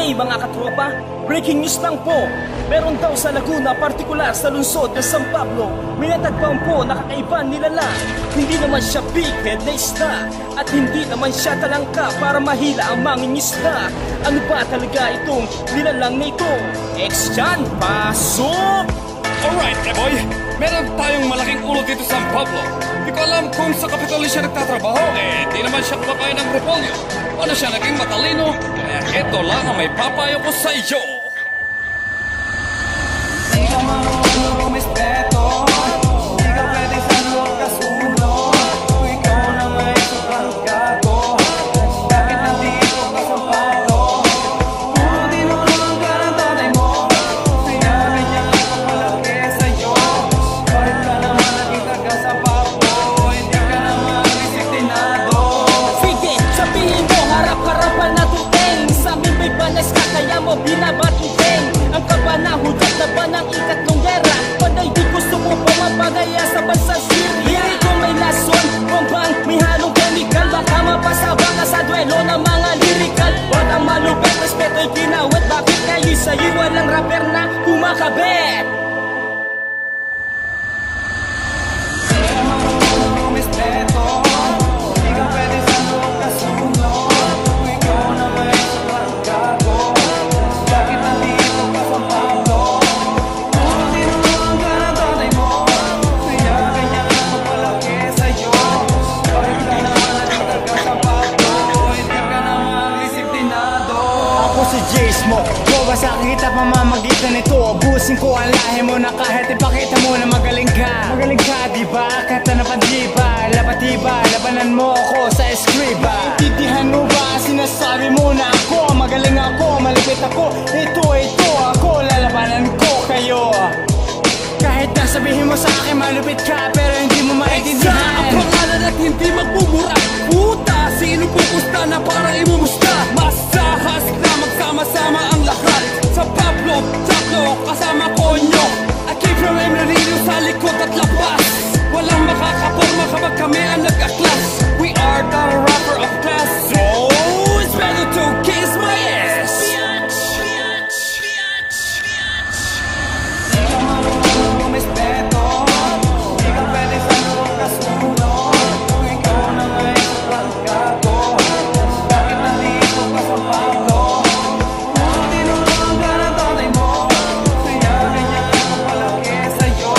Hey mga katropa, breaking news lang po. Meron daw sa Laguna, partikular sa lungsod ng San Pablo, may natagpuan po na kakaibang nilala. Hindi naman siya bighead na isda, at hindi naman siya talangka para mahila ang mangingisda. Ano ba talaga itong nilalang na ito? X-Chan, pasok! Alright, boy, meron tayong malaking ulo dito sa San Pablo. Di ko alam kung sa Kapitolyo siya nagtatrabaho, di naman siya kumakain ng repolyo. Ano siya naging matalino? Kaya ito lang ang may papayo ko sa iyo. Di ka marunong rumispeto, di ka pwede sa kasunod. Kung ikaw na may sobrang gago, bakit nandito ka sa palo? Puro tinulong ka ng tatay mo, kaya ganyan ako palaki sa'yo. Bakit ka naman nakita ka sa papo, hindi ka naman disiplinado? Sige, sabihin mo, harap-harapan na tuteng. Sa amin may banas ka, kaya mo binabatuteng. Ang kabanahudot na ba ng ikatlong gera? Panay di gusto mo pa mapagaya sa bansang Syria. Hindi ko may lason, bombang, may halong chemical. Baka mapasaba ka sa duelo ng mga lyrical. Wag ang malupit, respeto'y kinawat. Bakit kayo sa'yo walang rapper na kumakabit? Di ka marunong rumispeto, di ka pwede sa kasunod. Kung ikaw na may sobrang gago, bakit nandito ka sa palo? Puro tinulong ka ng tatay mo, kaya ganyan ako palaki sa'yo. Bakit ka naman nakita ka sa papo, hindi ka naman disiplinado? Ako si Jace mo, gawa sa kita pamamagitan nito. Abusin ko ang lahi mo na kahit ipakita mo na magaling ka. Magaling ka, diba? Kata na pandiba, lapatiba, labanan mo ako sa eskriba. Intindihan mo ba? Sinasabi mo na ako, magaling ako, malupit ako. Ito, ako, lalabanan ko kayo. Kahit na sabihin mo sa akin malupit ka, pero hindi mo maintindihan. Ang pangalan at hindi magmumura. Puta, sino pupusta na parang imumusta? Masahas na magsama-sama ang lahat. Sa Pablo, Chaclo, kasama konyo. I keep your aim na rin sa likod at labas. Walang makakaporma kapag kami ang nag-aklas. We are the rapper of class, so it's better to kiss my ass. Di ka marunong rumispeto, di ka pwede sa kasunod. Kung ikaw na may sobrang gago, bakit nandito ka sa palo? Puro tinulong ka ng tatay mo, kaya ganyan ako palaki sa'yo.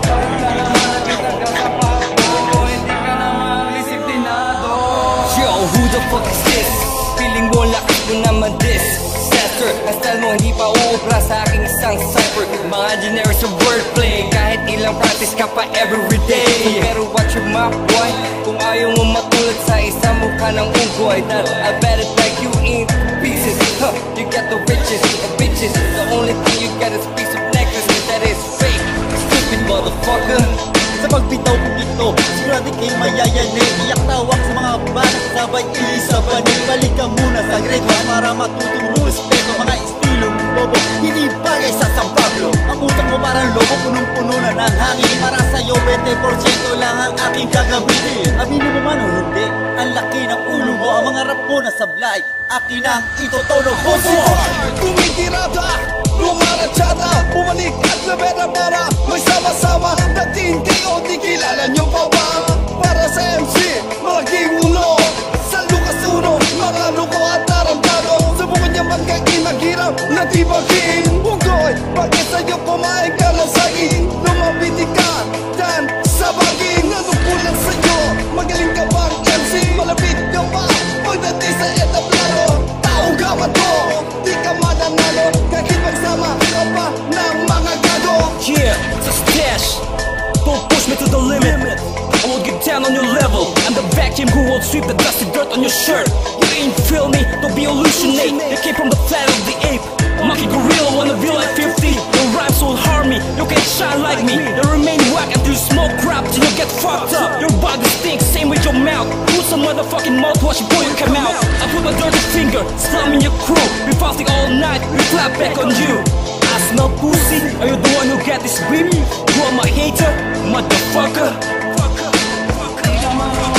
Bakit ka naman nakita ka sa papo, hindi ka naman disiplinado? Yo, who the fuck is this? Feeling mo lakas mo naman this Setter, ang style mo hindi pa uubra sa aking isang cipher. Mga generics of wordplay, kahit ilang practice ka pa everyday. Pero watch your mouth boy, kung ayaw mo matulad sa isang mukha ng unggoy. That I bet it like you into pieces, huh? You got the riches of bitches, the only thing you got is a piece of necklace that is fake, stupid motherfucker. Sa pagbitaw ko ito, sigurado kayo mayayanig. Iyak tawak sa mga banak, sabay isabanig. Balik ka muna sa grade 1 para matutong mo respeto. Mga estilong bobo, hindi bagay sa San Pablo. Ang utak mo parang lobo, punong-puno na ng hangin. Para sa'yo, 20% lang ang aking gagamitin. Aminin mo man o hindi, ang laki ng ulo mo. Ang mga rap mo na sablay, akin ang itotono ko. Tumitirada, lumarachada, bumalik at labera para may sama-sama. Dating kayo, di kilala nyo pa ba? Para sa MC, malaking ulo. Sa Lucas 1, mga luko at tarantado. Subukan niya man kain, naghirap na tibagin. Unggoy, bakit sa'yo kumain ka ng saging? Lumabiti ka, dan sa baging. Ano kulang sa'yo? Magaling ka bang MC? Malapit ka pa, pagdating sa etablado. Taong gaman ko, di ka mananalo. Kahit magsama ka pa ng mga gago. Yeah, it's a stash. Don't push me to the limit. I will get down on your level. I'm the vacuum who will sweep the dusty dirt on your shirt. You ain't feel me, don't be hallucinate. You came from the flat of the ape. Monkey gorilla wanna be like 50. Your rhymes won't harm me, you can't shine like me. You remain whack until you smoke crap till you get fucked up. Your body stinks, same with your mouth. Put some motherfucking mouthwash before you come out. I put my dirty finger, slamming your crew. We fasting all night, we clap back on you. I smell pussy, are you the one who got this whip? You are my hater, motherfucker. Di ka marunong